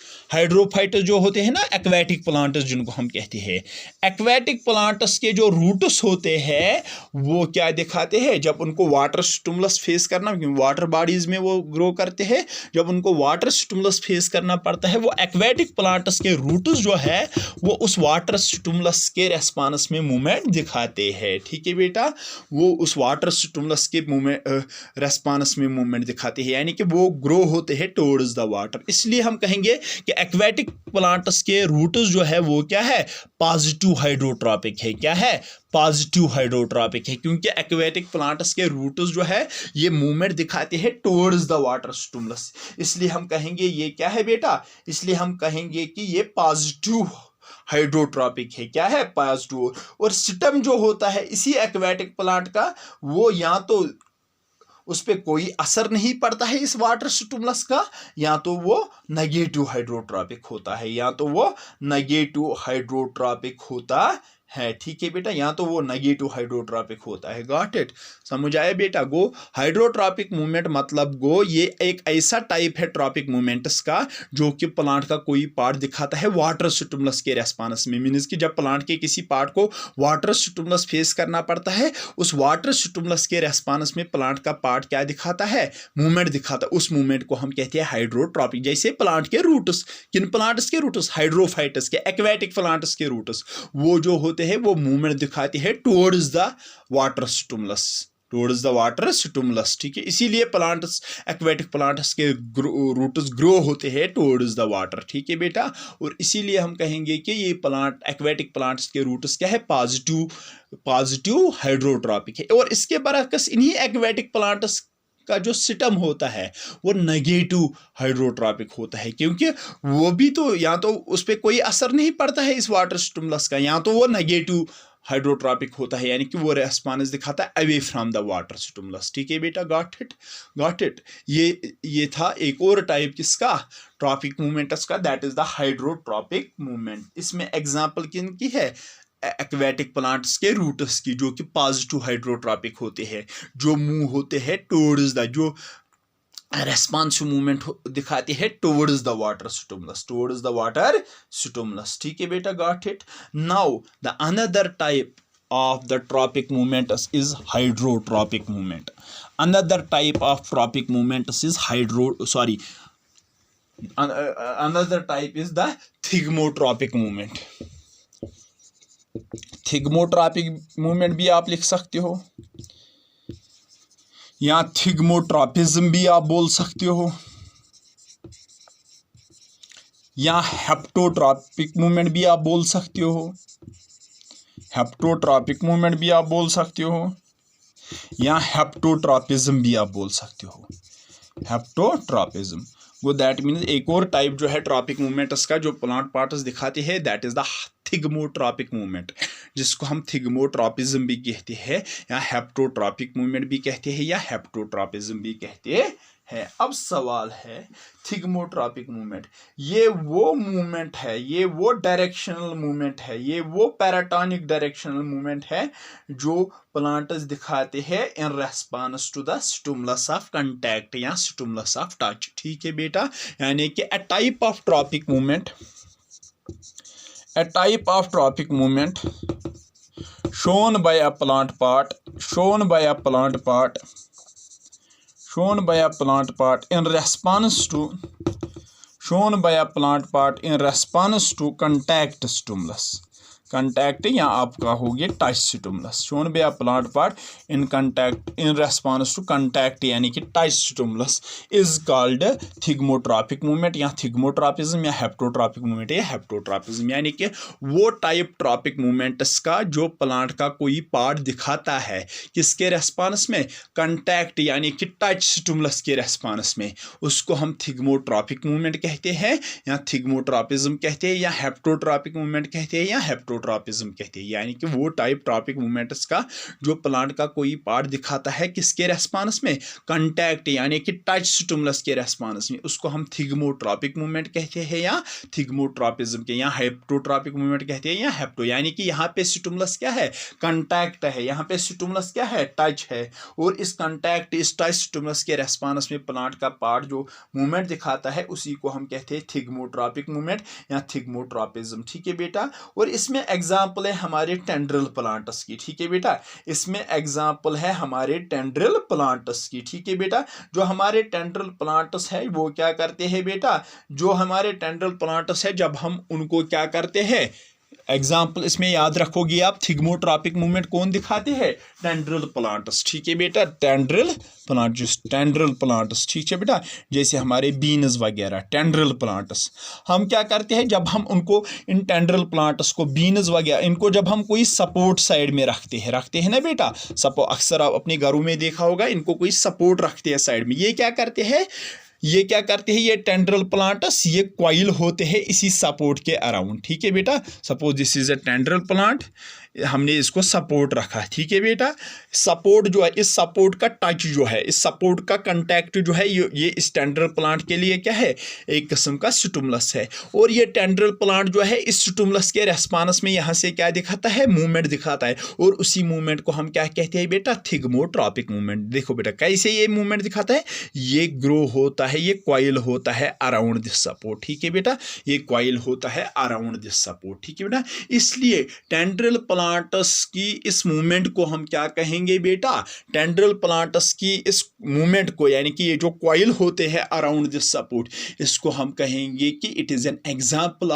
जो होते हैं ना, एक्वेटिक प्लांट्स जिनको हम कहते हैं। एक्वेटिक प्लांट्स के जो रूट्स होते हैं वो क्या दिखाते हैं, जब उनको वाटर स्टिमुलस फेस करना, वाटर बॉडीज में वो ग्रो करते हैं, जब उनको वाटर स्टिमुलस फेस करना पड़ता है, वो एक्वेटिक प्लांट्स के रूट्स जो है वो उस वाटर स्टिमुलस के रेस्पॉन्स में मूवमेंट दिखाते हैं, ठीक है बेटा। वो उस वाटर स्टिमुलस के रेस्पॉन्स में मूवमेंट दिखाते हैं, यानी कि वो ग्रो होते हैं टुवर्ड्स द वाटर। इसलिए हम कहेंगे कि एक्वेटिक प्लांट्स के रूट्स जो है वो क्या है, पॉजिटिव हाइड्रोट्रॉपिक है। क्या है, पॉजिटिव हाइड्रोट्रॉपिक है, क्योंकि एक्वेटिक प्लांट्स के रूट्स जो है ये मूवमेंट दिखाते हैं टुवर्ड्स द वाटर स्टिमुलस। इसलिए हम कहेंगे ये क्या है बेटा, इसलिए हम कहेंगे कि ये पॉजिटिव हाइड्रोट्रॉपिक है। क्या है, पॉजिटिव। और स्टेम जो होता है इसी एक्वेटिक प्लांट का, वो या तो उस पर कोई असर नहीं पड़ता है इस वाटर स्टिमुलस का, या तो वो नेगेटिव हाइड्रोट्रॉपिक होता है, या तो वो नेगेटिव हाइड्रोट्रॉपिक होता है। ठीक है बेटा, या तो वो नेगेटिव हाइड्रोट्रॉपिक होता है। गॉट इट, समझ आया बेटा। गो हाइड्रोट्रॉपिक मूवमेंट मतलब गो ये एक ऐसा टाइप है ट्रॉपिक मूवमेंट्स का जो कि प्लांट का कोई पार्ट दिखाता है वाटर स्टिमुलस के रेस्पॉन्स में। मीन्स कि जब प्लांट के किसी पार्ट को वाटर स्टिमुलस फेस करना पड़ता है, उस वाटर स्टिमुलस के रेस्पॉन्स में प्लांट का पार्ट क्या दिखाता है, मूवमेंट दिखाता है। उस मूवमेंट को हम कहते हैं हाइड्रोट्रॉपिक। जैसे प्लांट के रूट्स, किन प्लांट्स के रूट्स, हाइड्रोफाइटस के, एक्वेटिक प्लांट्स के रूट्स, वो जो होते हैं वो मूवमेंट दिखाती है towards the water stimulus, towards the water stimulus. ठीक है, इसीलिए प्लांट्स, एक्वेटिक प्लांट्स के रूट्स ग्रो होते हैं टुवर्ड्स द वाटर। ठीक है बेटा, और इसीलिए हम कहेंगे कि ये प्लांट, एक्वेटिक प्लांट्स के रूट्स क्या है, पॉजिटिव हाइड्रोट्रॉपिक है। और इसके बरअक्स इन्हीं एक्वेटिक प्लांट्स का जो सिस्टम होता है वो नेगेटिव हाइड्रोट्रॉपिक होता है, क्योंकि वो भी तो या तो उस पर कोई असर नहीं पड़ता है इस वाटर स्टिमुलस का, या तो वो नेगेटिव हाइड्रोट्रॉपिक होता है, यानी कि वो रेस्पॉन्स दिखाता है away from the water stimulus. ठीक है बेटा, गॉट इट। ये था एक और टाइप किसका, ट्रॉपिक मूवमेंट्स का, that is the hydrotropic movement. इसमें एग्जांपल किन की है, एक्वेटिक प्लांट्स के रूट्स की, जो कि पॉजिटिव हाइड्रोट्रॉपिक होते हैं, जो मूव होते हैं टुवर्ड्स द, जो रेस्पॉन्सिव मूवमेंट दिखाती है towards the water stimulus, towards the water stimulus. ठीक है बेटा, got it. Now the another type of the tropic movements is hydrotropic movement. Another type of tropic movements is another type is the thigmotropic movement. Thigmotropic movement भी आप लिख सकते हो, या thigmotropism भी आप बोल सकते हो, या हेप्टोट्रॉपिक मूवमेंट भी आप बोल सकते हो, हेप्टोट्रॉपिक मूवमेंट भी आप बोल सकते हो, या हेप्टोट्रॉपिज्म भी आप बोल सकते हो, हेप्टोट्रॉपिज्म। वो दैट मीन्स एक और टाइप जो है ट्रॉपिक मूवमेंट्स का जो प्लांट पार्ट्स दिखाते हैं, that is the thigmotropic movement, जिसको हम थिग्मोट्रॉपिज्म भी कहते हैं, या हेप्टोट्रॉपिक मूवमेंट भी कहते हैं, या हेप्टोट्रॉपिज्म भी कहते हैं। अब सवाल है, थिग्मोट्रॉपिक मूवमेंट ये वो मूवमेंट है, ये वो डायरेक्शनल मूवमेंट है, ये वो पैराटोनिक डायरेक्शनल मूवमेंट है जो प्लांट्स दिखाते हैं in response to the stimulus of contact या स्टिमुलस ऑफ टच। ठीक है बेटा, यानी कि a type of tropic movement shown by a plant part in response to contact stimulus, contact या आपका हो गया touch stimulus, shown by a plant part in response to contact यानी कि touch stimulus is called thigmotropic movement या thigmotropism या haptotropic movement या हेप्टोट्रॉपिज्म, यानी कि वो टाइप ट्रॉपिक मूवमेंट्स का जो प्लांट का कोई पार्ट दिखाता है किसके रेस्पॉन्स में, कंटैक्ट यानी कि टच स्टिमुलस के रेस्पॉन्स में, उसको हम थिग्मोट्रॉपिक मूवमेंट कहते हैं या थिग्मोट्रॉपिज्म कहते हैं या हेप्टोट्रॉपिक मूवमेंट कहते हैं या हेप्टोट्रॉपिज्म कहते हैं। यानी कि वो टाइप ट्रॉपिक मूवमेंट्स का जो प्लांट का कोई पार्ट दिखाता है किसके रेस्पॉन्स में, कंटैक्ट यानी कि टच स्टिमुलस के रेस्पॉन्स में, उसको हम थिग्मोट्रॉपिक मूवमेंट कहते हैं या थिग्मोट्रॉपिज्म के या हेप्टोट्रॉपिक मूवमेंट कहते हैं या हेप्टो, यानी कि यहाँ पे स्टिमुलस क्या है, कंटैक्ट है, यहाँ पे स्टिमुलस क्या है, टच है, और इस कंटैक्ट इस टच स्टिमुलस के रेस्पॉन्स में प्लांट का पार्ट जो मूवमेंट दिखाता है उसी को हम कहते हैं थिग्मोट्रॉपिक मूवमेंट या थिग्मोट्रॉपिज्म। ठीक है बेटा, और इसमें एग्जाम्पल है हमारे टेंड्रिल प्लांट्स की। ठीक है बेटा, इसमें एग्जाम्पल है हमारे टेंड्रिल प्लांट्स की। ठीक है बेटा, जो हमारे टेंड्रिल प्लांट्स है वो क्या करते हैं बेटा, जो हमारे टेंड्रिल प्लांट्स है जब हम उनको क्या करते हैं, एग्जाम्पल इसमें याद रखोगे आप, थिग्मोट्रॉपिक मूवमेंट कौन दिखाते हैं, टेंड्रिल प्लांट्स। ठीक है बेटा, टेंड्रिल प्लांट्स ठीक है बेटा, जैसे हमारे बीन्स वगैरह टेंड्रिल प्लांट्स, हम क्या करते हैं जब हम उनको इन टेंड्रिल प्लांट्स को बीन्स वगैरह इनको जब हम कोई सपोर्ट साइड में रखते हैं ना बेटा, अक्सर आप अपने घरों में देखा होगा इनको कोई सपोर्ट रखते हैं साइड में, ये क्या करते हैं, ये क्या करते हैं, ये टेंड्रल प्लांट्स ये कॉइल होते हैं इसी सपोर्ट के अराउंड, ठीक है बेटा। Suppose this is a tendril plant, हमने इसको सपोर्ट रखा, ठीक है बेटा। सपोर्ट जो है, इस सपोर्ट का टच जो है, इस सपोर्ट का कांटेक्ट जो है, ये इस टेंड्रल प्लांट के लिए क्या है, एक किस्म का स्टिमुलस है। और ये टेंड्रल प्लांट जो है इस स्टिमुलस के रेस्पॉन्स में यहाँ से क्या दिखाता है, मूवमेंट दिखाता है। और उसी मूवमेंट को हम क्या कहते हैं बेटा, थिग्मोट्रॉपिक मूवमेंट। देखो बेटा कैसे ये मूवमेंट दिखाता है, ये ग्रो होता है, ये कॉइल होता है अराउंड दिस सपोर्ट, ठीक है बेटा। ये कॉइल होता है अराउंड दिस सपोर्ट, ठीक है बेटा। इसलिए टेंड्रल प्लांट्स की इस मूवमेंट को हम क्या कहेंगे बेटा, टेंड्रल प्लांट्स की इस मूवमेंट को, यानी कि ये जो कॉइल होते हैं अराउंड दिस सपोर्ट, इसको हम कहेंगे कि it is an example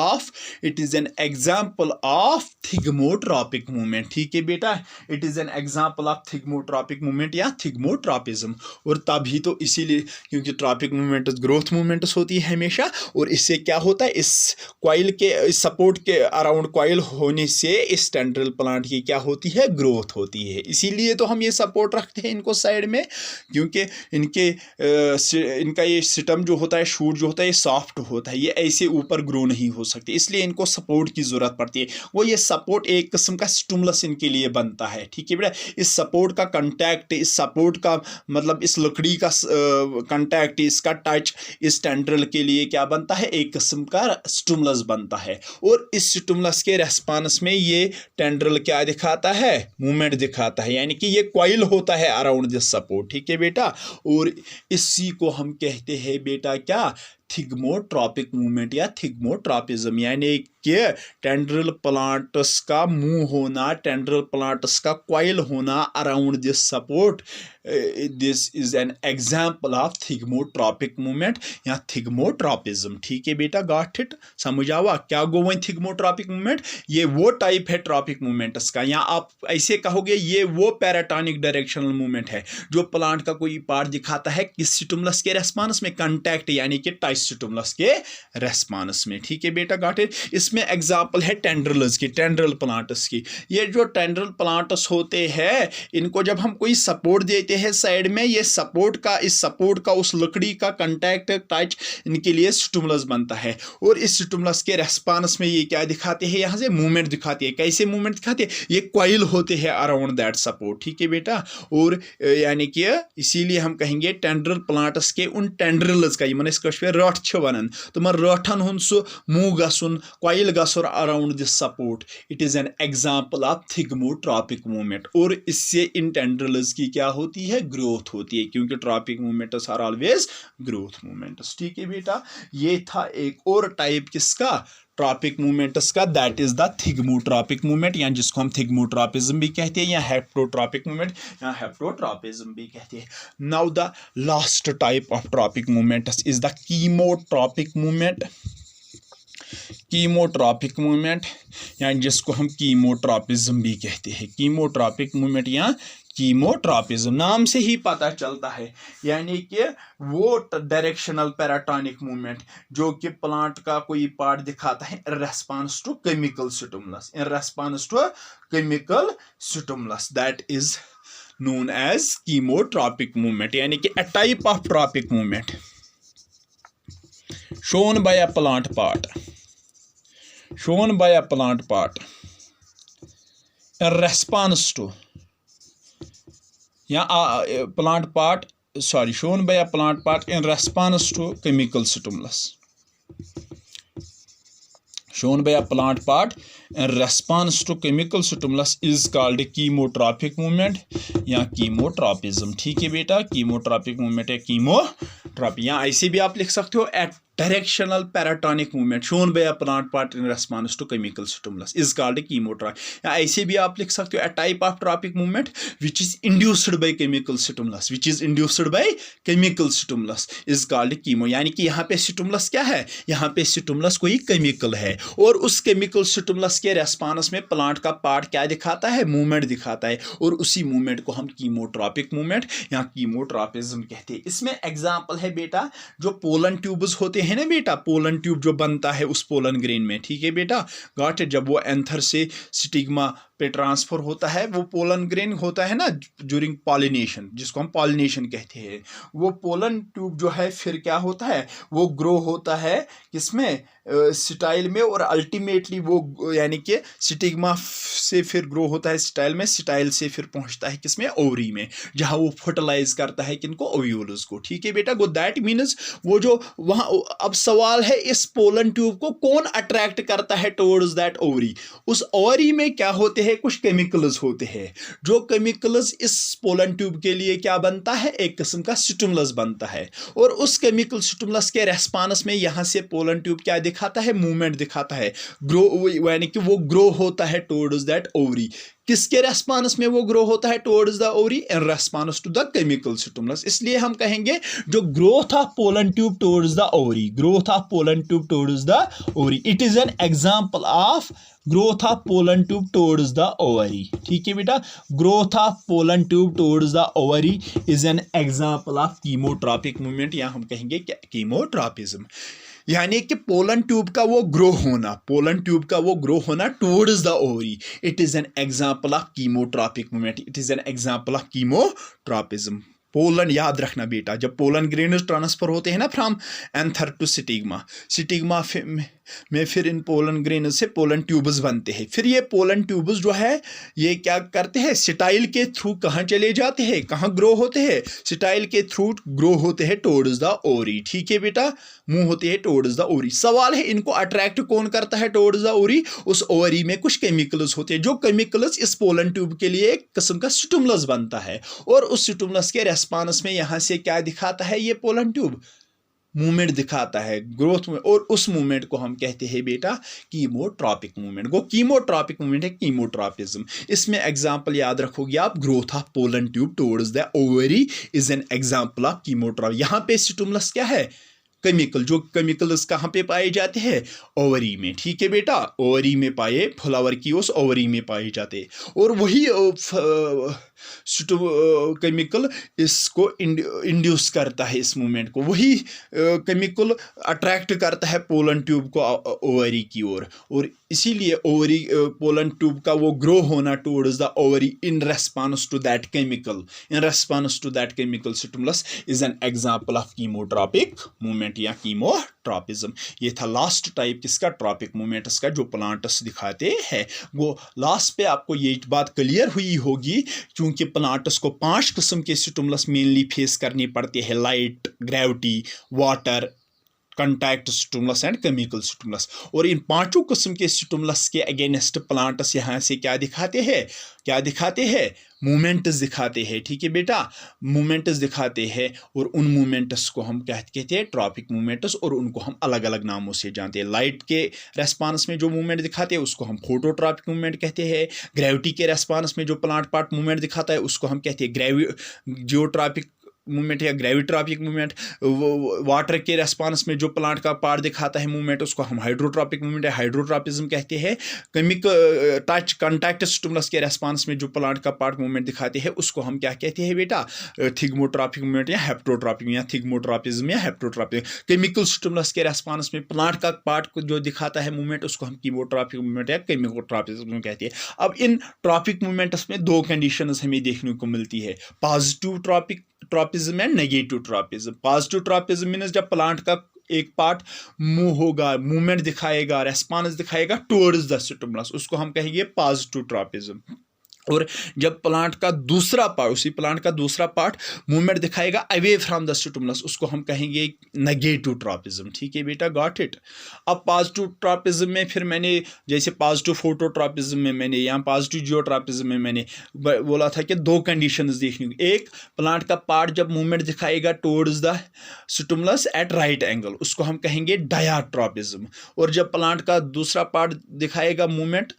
of thigmotropic movement, ठीक है बेटा। It is an example of thigmotropic movement या थिग्मोट्रॉपिज्म। और तभी तो इसीलिए, क्योंकि ट्रॉपिक मूवमेंट्स ग्रोथ मूवमेंट्स होती है हमेशा, और इससे क्या होता है, इस कॉइल के, इस सपोर्ट के अराउंड कॉइल होने से इस टेंड्रल प्लांट की क्या होती है, ग्रोथ होती है। इसीलिए तो हम ये सपोर्ट रखते हैं इनको साइड में, क्योंकि इनका ये सिस्टम जो होता है, शूट जो होता है, ये सॉफ्ट होता है, ये ऐसे ऊपर ग्रो नहीं हो सकते, इसलिए इनको सपोर्ट की जरूरत पड़ती है। वो ये सपोर्ट एक किस्म का स्टिमुलस इनके लिए बनता है, ठीक है बेटा। इस सपोर्ट का कांटेक्ट, इस सपोर्ट का मतलब इस लकड़ी का कांटेक्ट, इसका टच इस टेंड्रल के लिए क्या बनता है, एक किस्म का स्टिमुलस बनता है। और इस स्टिमुलस के रेस्पॉन्स में ये टेंड्रल क्या दिखाता है, मूवमेंट दिखाता है, यानी कि ये कॉइल होता है अराउंड दिस सपोर्ट, ठीक है बेटा। और इसी को हम कहते हैं बेटा क्या, थिग्मोट्रॉपिक मूवमेंट या थिग्मोट्रॉपिज्म, यानी कि टेंड्रल प्लांट्स का मुंह होना, टेंड्रल प्लांट्स का कॉइल होना around this support, this is an example of thigmotropic movement या थिग्मोट्रॉपिज्म, ठीक है बेटा। गॉट इट, समझ आवा क्या गो वही थिग्मोट्रॉपिक मूवमेंट, ये वो टाइप है ट्रॉपिक मूवमेंट्स का, या आप ऐसे कहोगे ये वो पैराटोनिक डायरेक्शनल मूवमेंट है जो प्लांट का कोई पार्ट दिखाता है किस स्टिमुलस के रेस्पॉन्स में, कांटेक्ट यानी कि टच स्टिमुलस के रेस्पॉन्स में, ठीक है बेटा। Got it. इसमें एग्जांपल है टेंड्रल्स की, टेंड्रल प्लांट्स की। ये जो टेंड्रल प्लांट्स होते हैं, इनको जब हम कोई सपोर्ट देते हैं साइड में, ये सपोर्ट का, इस सपोर्ट का उस लकड़ी का कांटेक्ट टच इनके लिए स्टिमुलस बनता है। और इस स्टिमुलस के रेस्पॉन्स में ये क्या दिखाते हैं, यहाँ से मूवमेंट दिखाते हैं। कैसे मूवमेंट दिखाते हैं, ये कॉइल होते हैं अराउंड दैट सपोर्ट, ठीक है बेटा। और यानी कि इसीलिए हम कहेंगे टेंड्रल प्लांट्स के उन टेंड्रल्स का, यमन इस कश्मीर रट वन, तुम रटन हुन सु मुंह गसुन, कॉइल गसुर around this support, it is an example of thigmotropic movement. और इससे इन टेंड्रल्स की क्या होती है, ग्रोथ होती है, क्योंकि tropic movements are always growth movements, ठीक है बेटा। ये था एक और टाइप किसका, ट्रॉपिक मूवमेंट्स का, that is the thigmotropic movement, या जिसको हम थिग्मोट्रॉपिज्म भी कहते हैं, या हेप्टोट्रॉपिक मूवमेंट या हेप्टोट्रॉपिज्म भी कहते हैं। Now the last type of tropic movements is the chemotropic movement. Chemotropic movement या जिसको हम कीमोट्रॉपिज्म भी कहते हैं, कीमोट्रॉपिक मूवमेंट या कीमोट्रॉपिज्म, नाम से ही पता चलता है, यानी कि वो डायरेक्शनल पैराटोनिक मूवमेंट जो कि प्लांट का कोई पार्ट दिखाता है in response to chemical stimulus, in response to chemical stimulus, that is known as chemotropic movement, यानी कि a type of tropic movement shown by a plant part in response to shown by a plant part in response to chemical stimulus, shown by a plant part in response to chemical stimulus is called chemotropic movement या chemotropism, ठीक है बेटा। chemotropic movement है chemotropic, या ऐसे भी आप लिख सकते हो at directional paratonic movement shown by a plant part in response to chemical stimulus is called chemotropic, या ऐसे भी आप लिख सकते हो a type of tropic movement which is induced by chemical stimulus, is called chemo, यानी कि यहाँ पे स्टिमुलस क्या है, यहाँ पे स्टिमुलस कोई केमिकल है, और उस केमिकल स्टिमुलस के रेस्पॉन्स में प्लांट का पार्ट क्या दिखाता है, मूवमेंट दिखाता है, और उसी मूवमेंट को हम कीमोट्रॉपिक मूवमेंट या कीमोट्रॉपिज्म कहते हैं। इसमें एग्जांपल है बेटा जो पोलन ट्यूब्स होते हैं ना बेटा, पोलन ट्यूब जो बनता है उस पोलन ग्रेन में, ठीक है बेटा। Got it. जब वो एंथर से स्टिग्मा पे ट्रांसफर होता है, वो पोलन ग्रेन होता है ना ड्यूरिंग पॉलिनेशन, जिसको हम पॉलिनेशन कहते हैं। वो पोलन ट्यूब जो है फिर क्या होता है, वो ग्रो होता है किसमें, स्टाइल में, और अल्टीमेटली वो यानी कि स्टिग्मा से फिर ग्रो होता है स्टाइल में, स्टाइल से फिर पहुंचता है किसमें, ओवरी में, जहां वो फर्टिलाइज करता है किनको, ओव्यूल्स को। ठीक है बेटा, गो दैट मीन्स वो जो वहां, अब सवाल है इस पोलन ट्यूब को कौन अट्रैक्ट करता है टुवर्ड्स दैट ओवरी। उस ओवरी में क्या होते हैं, कुछ केमिकल्स होते हैं, जो केमिकल्स इस पोलन ट्यूब के लिए क्या बनता है, एक किस्म का स्टिमुलस बनता है, और उस केमिकल स्टिमुलस के रेस्पॉन्स में यहां से पोलन ट्यूब क्या दिखाता है, मूवमेंट दिखाता है, ग्रो, यानी कि वो ग्रो होता है टुवर्ड्स दैट ओवरी। किसके रेस्पॉन्स में वो ग्रो होता है towards the ovary, in response to the chemical stimulus. इसलिए हम कहेंगे जो growth of pollen tube towards the ovary, growth of pollen tube towards the ovary, it is an example of growth of pollen tube towards the ovary. ठीक है बेटा, growth of pollen tube towards the ovary is an example of chemotropic movement, या हम कहेंगे chemotropism. यानी कि pollen tube का वो ग्रो होना, पोलन ट्यूब का वो ग्रो होना towards the ovary, it is an example of chemotropic movement, it is an example of chemotropism. Pollen याद रखना बेटा, जब पोलन ग्रेन्स ट्रांसफर होते हैं ना from anther to stigma, stigma में फिर इन पोलन ग्रेन से पोलन ट्यूब्स बनते हैं। फिर ये पोलन ट्यूब्स जो है ये क्या करते हैं, स्टाइल के थ्रू कहाँ चले जाते हैं, कहाँ ग्रो होते हैं, स्टाइल के थ्रू ग्रो होते हैं टुवर्ड्स द ओवरी। ठीक है बेटा, मुंह होते हैं टुवर्ड्स द ओवरी। सवाल है इनको अट्रैक्ट कौन करता है टुवर्ड्स द ओवरी, उस ओवरी में कुछ केमिकल्स होते हैं, जो केमिकल्स इस पोलन ट्यूब के लिए एक किस्म का स्टिमुलस बनता है, और उस स्टिमुलस के रेस्पॉन्स में यहां से क्या दिखाता है, ये पोलन ट्यूब मूवमेंट दिखाता है ग्रोथ में, और उस मूवमेंट को हम कहते हैं बेटा कीमोट्रॉपिक मूवमेंट। वो कीमोट्रॉपिक मूवमेंट है कीमोट्रॉपिज्म। इसमें एग्जांपल याद रखोगे आप, growth of pollen tube towards the ovary is an example of chemotrop. यहाँ पे स्टिमुलस क्या है, केमिकल, जो केमिकल्स कहाँ पे पाए जाते हैं, ओवरी में। ठीक है बेटा, ओवरी में पाए, फ्लावर की उस ओवरी में पाए जाते हैं, और वही केमिकल इसको इंड्यूस करता है इस मूवमेंट को, वही केमिकल अट्रैक्ट करता है पोलन ट्यूब को ओवरी की ओर, और इसीलिए ओवरी पोलन ट्यूब का वो ग्रो होना towards the ovary in response to that chemical, in response to that chemical stimulus is an example of chemotropic movement या कीमोट्रॉपिज्म। ये था लास्ट टाइप किसका, ट्रॉपिक मूवमेंट्स का, जो प्लांट्स दिखाते हैं। वो लास्ट पे आपको ये बात क्लियर हुई होगी, क्योंकि प्लांट्स को 5 किस्म के स्टिमुलस मेनली फेस करने पड़ते हैं, light, gravity, water, contact stimulus and chemical stimulus, और इन 5 किस्म के स्टिमुलस के अगेंस्ट प्लांट्स यहाँ से क्या दिखाते हैं, क्या दिखाते हैं, मूवमेंट्स दिखाते हैं। ठीक है बेटा, मूवमेंट्स दिखाते हैं, और उन मूवमेंट्स को हम कहते हैं ट्रॉपिक मूवमेंट्स, और उनको हम अलग अलग नामों से जानते हैं। लाइट के रेस्पॉन्स में जो मूवमेंट दिखाते हैं उसको हम फोटोट्रॉपिक मूवमेंट कहते हैं, ग्रेविटी के रेस्पॉन्स में जो प्लांट पार्ट मूवमेंट दिखाता है उसको हम कहते हैं जियोट्रॉपिक मूवमेंट या ग्रेविट्रॉपिक मूवमेंट, वाटर के रेस्पॉन्स में जो प्लांट का पार्ट दिखाता है मूवमेंट उसको हम हाइड्रोट्रॉपिक मूवमेंट या हाइड्रोट्रॉपिज्म कहते हैं। केमिकल टच कंटैक्ट स्टिमुलस के रेस्पॉन्स में जो प्लांट का पार्ट मूवमेंट दिखाते हैं उसको हम क्या कहते हैं बेटा, थिग्मोट्रॉपिक मूवमेंट या हेप्टोट्रॉपिक या थिग्मोट्रॉपिज्म या हेप्टोट्रॉपिक। केमिकल स्टिमुलस के रेस्पॉन्स में प्लांट का पार्ट जो दिखाता है मूवमेंट उसको हम कीमोट्रॉपिक मूवमेंट या केमिकोट्रॉपिज्म कहते हैं। अब इन ट्रॉपिक मूवमेंट्स में 2 कंडीशंस हमें देखने को मिलती है, positive tropism and negative tropism. Positive tropism means जब प्लांट का एक पार्ट मूव होगा, मूवमेंट दिखाएगा, रेस्पॉन्स दिखाएगा टुवर्ड्स द स्टिमुलस, उसको हम कहेंगे पॉजिटिव ट्रॉपिज्म। और जब प्लांट का दूसरा पार्ट, उसी प्लांट का दूसरा पार्ट मूवमेंट दिखाएगा अवे फ्रॉम द स्टिमुलस, उसको हम कहेंगे नेगेटिव ट्रॉपिज्म। ठीक है बेटा, गॉट इट। अब पॉजिटिव ट्रॉपिज्म में फिर मैंने जैसे पॉजिटिव फोटोट्रॉपिज्म में मैंने, यहाँ पॉजिटिव जियोट्रॉपिज्म में मैंने बोला था कि 2 कंडीशंस देखनी, एक प्लांट का पार्ट जब मूवमेंट दिखाएगा towards the stimulus at right angle, उसको हम कहेंगे डायाट्रॉपिज्म। और जब प्लांट का दूसरा पार्ट दिखाएगा मूवमेंट,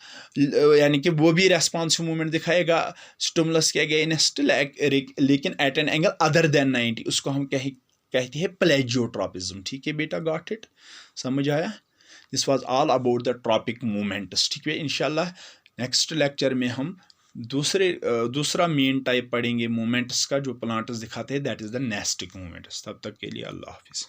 यानी कि वो भी रेस्पॉन्सिव मूवमेंट दिखाएगा स्टिमुलस के अगेंस्ट लेकिन at an angle other than 90, उसको हम कहते हैं प्लेजियोट्रॉपिज्म। ठीक है बेटा, गॉट इट, समझ आया। This was all about the tropic movements. ठीक है, इंशाल्लाह नेक्स्ट लेक्चर में हम दूसरा मेन टाइप पढ़ेंगे मूवमेंट्स का जो प्लांट्स दिखाते हैं, that is the nastic movements. तब तक के लिए अल्लाह हाफिज़।